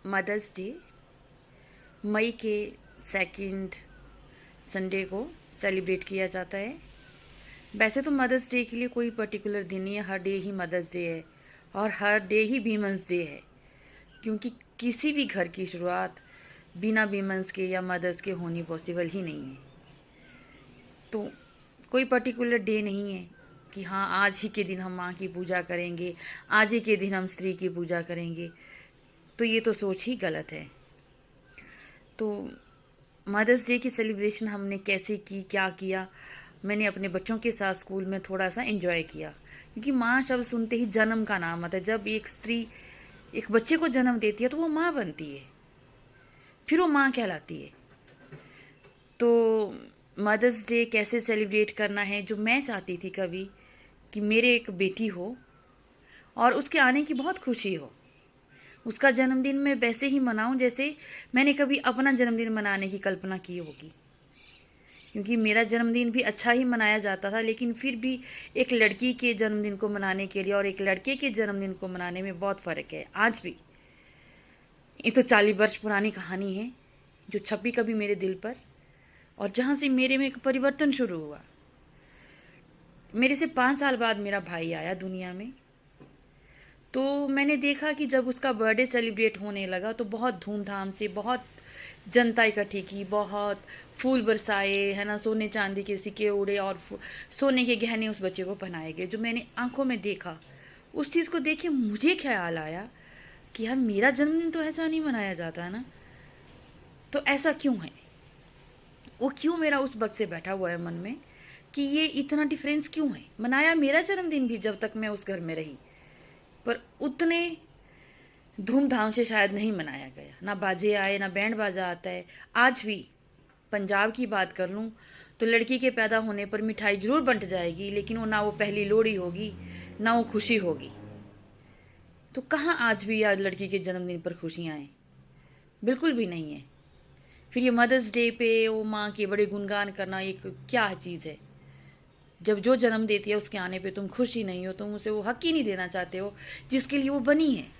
Mother's day मई के second Sunday को celebrate किया जाता है। वैसे तो मदर्स डे के लिए कोई पर्टिकुलर दिन नहीं है, हर डे ही मदर्स डे है और हर डे ही वीमेंस डे है, क्योंकि किसी भी घर की शुरुआत बिना वीमेंस के या मदर्स के होनी पॉसिबल ही नहीं है। तो कोई पर्टिकुलर डे नहीं है कि हाँ आज ही के दिन हम माँ की पूजा करेंगे, आज ही के दिन हम स्त्री की पूजा करेंगे, तो ये तो सोच ही गलत है। तो मदर्स डे की सेलिब्रेशन हमने कैसे की, क्या किया, मैंने अपने बच्चों के साथ स्कूल में थोड़ा सा एंजॉय किया, क्योंकि माँ शब्द सुनते ही जन्म का नाम आता है। जब एक स्त्री एक बच्चे को जन्म देती है तो वो माँ बनती है, फिर वो माँ कहलाती है। तो मदर्स डे कैसे सेलिब्रेट करना है, जो मैं चाहती थी कभी कि मेरे एक बेटी हो और उसके आने की बहुत खुशी हो, उसका जन्मदिन मैं वैसे ही मनाऊं जैसे मैंने कभी अपना जन्मदिन मनाने की कल्पना की होगी। क्योंकि मेरा जन्मदिन भी अच्छा ही मनाया जाता था, लेकिन फिर भी एक लड़की के जन्मदिन को मनाने के लिए और एक लड़के के जन्मदिन को मनाने में बहुत फ़र्क है। आज भी ये तो 40 वर्ष पुरानी कहानी है जो छपी कभी मेरे दिल पर, और जहाँ से मेरे में एक परिवर्तन शुरू हुआ। मेरे से 5 साल बाद मेरा भाई आया दुनिया में, तो मैंने देखा कि जब उसका बर्थडे सेलिब्रेट होने लगा तो बहुत धूमधाम से, बहुत जनता इकट्ठी की, बहुत फूल बरसाए, है ना, सोने चांदी के सिक्के उड़े और सोने के गहने उस बच्चे को पहनाए गए। जो मैंने आंखों में देखा, उस चीज़ को देख के मुझे ख्याल आया कि यार मेरा जन्मदिन तो ऐसा नहीं मनाया जाता ना, तो ऐसा क्यों है, वो क्यों मेरा उस वक्त से बैठा हुआ है मन में कि ये इतना डिफरेंस क्यों है। मनाया मेरा जन्मदिन भी जब तक मैं उस घर में रही, पर उतने धूमधाम से शायद नहीं मनाया गया। ना बाजे आए, ना बैंड बाजा आता है। आज भी पंजाब की बात कर लूँ तो लड़की के पैदा होने पर मिठाई जरूर बंट जाएगी, लेकिन वो ना वो पहली लोहड़ी होगी ना वो खुशी होगी। तो कहाँ आज भी यार लड़की के जन्मदिन पर खुशियाँ हैं? बिल्कुल भी नहीं है। फिर ये मदर्स डे पे वो माँ के बड़े गुणगान करना एक क्या चीज़ है? जब जो जन्म देती है उसके आने पे तुम खुश ही नहीं हो, तुम उसे वो हक ही नहीं देना चाहते हो जिसके लिए वो बनी है।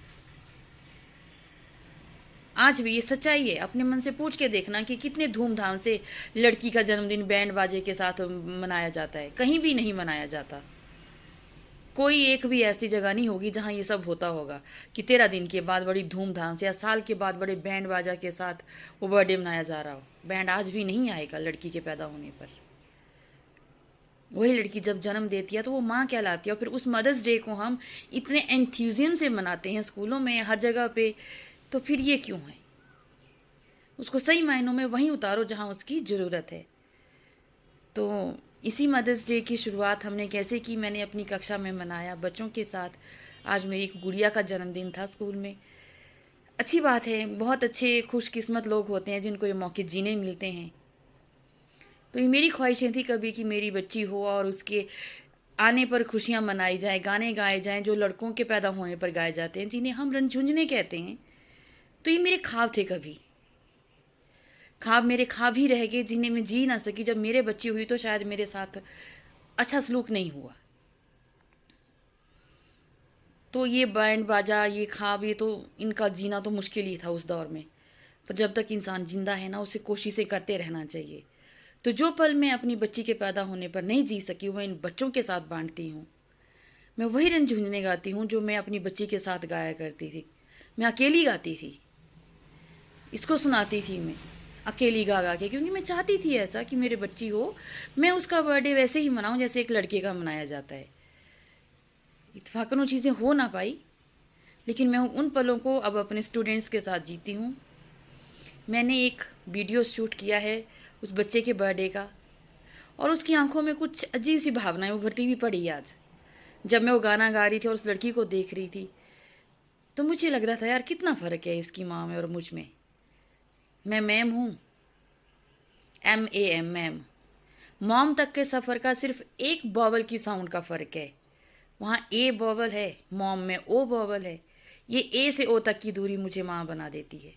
आज भी ये सच्चाई है। अपने मन से पूछ के देखना कि कितने धूमधाम से लड़की का जन्मदिन बैंड बाजे के साथ मनाया जाता है। कहीं भी नहीं मनाया जाता। कोई एक भी ऐसी जगह नहीं होगी जहां ये सब होता होगा कि 13 दिन के बाद बड़ी धूमधाम से या साल के बाद बड़े बैंड बाजा के साथ वो बर्थडे मनाया जा रहा हो। बैंड आज भी नहीं आएगा लड़की के पैदा होने पर। वही लड़की जब जन्म देती है तो वो माँ कहलाती है, और फिर उस मदर्स डे को हम इतने एंथ्यूजियम से मनाते हैं स्कूलों में, हर जगह पे। तो फिर ये क्यों है? उसको सही मायनों में वहीं उतारो जहां उसकी ज़रूरत है। तो इसी मदर्स डे की शुरुआत हमने कैसे की, मैंने अपनी कक्षा में मनाया बच्चों के साथ। आज मेरी एक गुड़िया का जन्मदिन था स्कूल में। अच्छी बात है, बहुत अच्छे खुशकिस्मत लोग होते हैं जिनको ये मौके जीने मिलते हैं। तो ये मेरी ख्वाहिशें थी कभी कि मेरी बच्ची हो और उसके आने पर खुशियाँ मनाई जाएं, गाने गाए जाएं जो लड़कों के पैदा होने पर गाए जाते हैं, जिन्हें हम रंझुंझने कहते हैं। तो ये मेरे ख्वाब थे। कभी ख्वाब मेरे ख्वाब ही रह गए जिन्हें मैं जी ना सकी। जब मेरे बच्ची हुई तो शायद मेरे साथ अच्छा सलूक नहीं हुआ। तो ये बैंड बाजा, ये ख्वाब, ये तो इनका जीना तो मुश्किल ही था उस दौर में। पर जब तक इंसान जिंदा है ना, उसे कोशिशें करते रहना चाहिए। तो जो पल मैं अपनी बच्ची के पैदा होने पर नहीं जी सकी, वो इन बच्चों के साथ बांटती हूँ। मैं वही रंझुंझने गाती हूँ जो मैं अपनी बच्ची के साथ गाया करती थी। मैं अकेली गाती थी, इसको सुनाती थी मैं अकेली गा गा के, क्योंकि मैं चाहती थी ऐसा कि मेरी बच्ची हो, मैं उसका बर्थडे वैसे ही मनाऊं जैसे एक लड़के का मनाया जाता है। इत्तेफाकन वो चीज़ें हो ना पाई, लेकिन मैं उन पलों को अब अपने स्टूडेंट्स के साथ जीती हूँ। मैंने एक वीडियो शूट किया है उस बच्चे के बर्थडे का, और उसकी आंखों में कुछ अजीब सी भावनाएं उभरती भी पड़ी आज। जब मैं वो गाना गा रही थी और उस लड़की को देख रही थी, तो मुझे लग रहा था यार कितना फ़र्क है इसकी माँ में और मुझ में। मैं मैम हूँ, MAM, मैम। मॉम तक के सफ़र का सिर्फ एक बॉबल की साउंड का फ़र्क है। वहाँ ए बॉबल है, मॉम में ओ बॉबल है। ये ए से ओ तक की दूरी मुझे माँ बना देती है,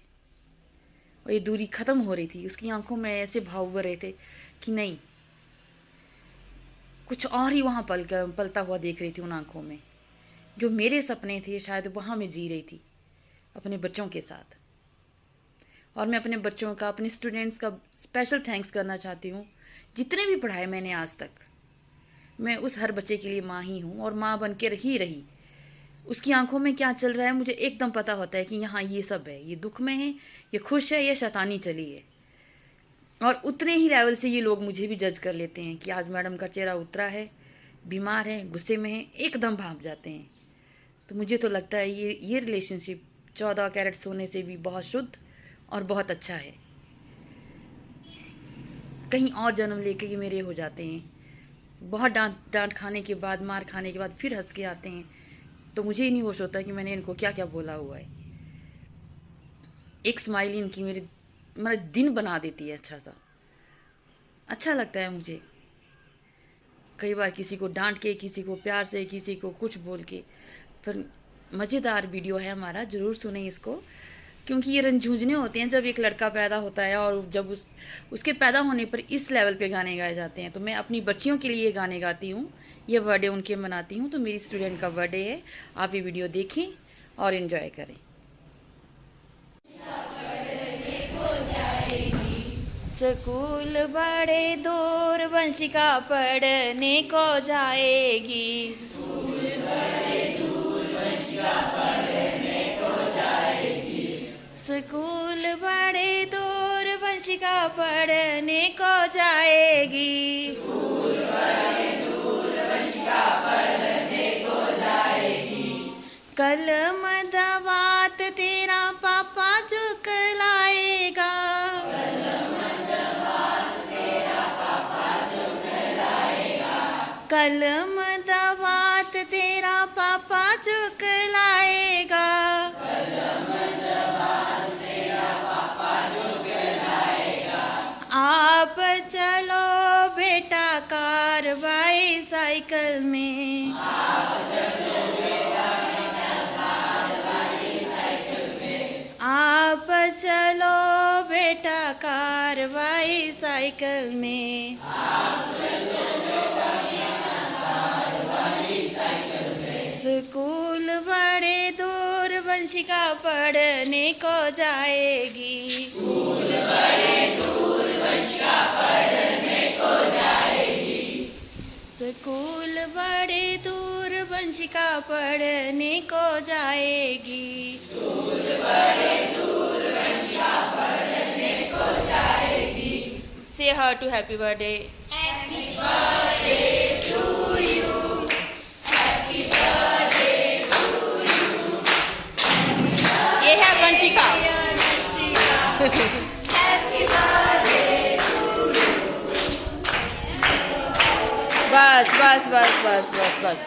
और ये दूरी ख़त्म हो रही थी। उसकी आंखों में ऐसे भाव उभर रहे थे कि नहीं, कुछ और ही वहाँ पलता हुआ देख रही थी उन आंखों में। जो मेरे सपने थे शायद वहाँ मैं जी रही थी अपने बच्चों के साथ। और मैं अपने बच्चों का, अपने स्टूडेंट्स का स्पेशल थैंक्स करना चाहती हूँ। जितने भी पढ़ाए मैंने आज तक, मैं उस हर बच्चे के लिए माँ ही हूँ और माँ बन के रही। उसकी आंखों में क्या चल रहा है मुझे एकदम पता होता है कि यहाँ ये सब है, ये दुख में है, ये खुश है, ये शैतानी चली है। और उतने ही लेवल से ये लोग मुझे भी जज कर लेते हैं कि आज मैडम का चेहरा उतरा है, बीमार है, गुस्से में है, एकदम भाग जाते हैं। तो मुझे तो लगता है ये रिलेशनशिप 14 कैरेट सोने से भी बहुत शुद्ध और बहुत अच्छा है। कहीं और जन्म लेके ये मेरे हो जाते हैं। बहुत डांट खाने के बाद, मार खाने के बाद फिर हंस के आते हैं, तो मुझे ही नहीं होश होता कि मैंने इनको क्या क्या बोला हुआ है। एक स्माइल इनकी मेरा दिन बना देती है अच्छा लगता है मुझे। कई बार किसी को डांट के, किसी को प्यार से, किसी को कुछ बोल के। पर मज़ेदार वीडियो है हमारा, ज़रूर सुने इसको, क्योंकि ये रंझूझने होते हैं जब एक लड़का पैदा होता है और जब उसके पैदा होने पर इस लेवल पे गाने गाए जाते हैं। तो मैं अपनी बच्चियों के लिए ये गाने गाती हूँ, ये बर्थडे उनके मनाती हूँ। तो मेरी स्टूडेंट का बर्थडे है, आप ये वीडियो देखें और एंजॉय करें। स्कूल बड़े दूर वंशिका पढ़ने को जाएगी। स्कूल बड़े दूर वंशिका पढ़ने को जाएगी। स्कूल बड़े दूर वंशिका पढ़ने को जाएगी। स्कूल बड़े दूर वंशिका पढ़ने को जाएगी। कलम दवात तेरा पापा झुकलाएगा। कलम दवात तेरा पापा झुकलाएगा। कलम दवात तेरा पापा झुकलाएगा। आप चलो बेटा कारवाई साइकिल में। आप चलो बेटा कारवाई साइकिल में। आप चलो बेटा कारवाई साइकिल में। आप चलो स्कूल बड़े दूर वंशिका पढ़ने को जाएगी। स्कूल बड़े दूर वंशिका पढ़ने को जाएगी। स्कूल बड़े दूर वंशिका पढ़ने को जाएगी। स्कूल बड़े दूर वंशिका पढ़ने को जाएगी। Say her to happy birthday. Happy birthday to you. Happy birthday to you. ये है Vanshika. Happy birthday to you. बस बस बस बस बस बस।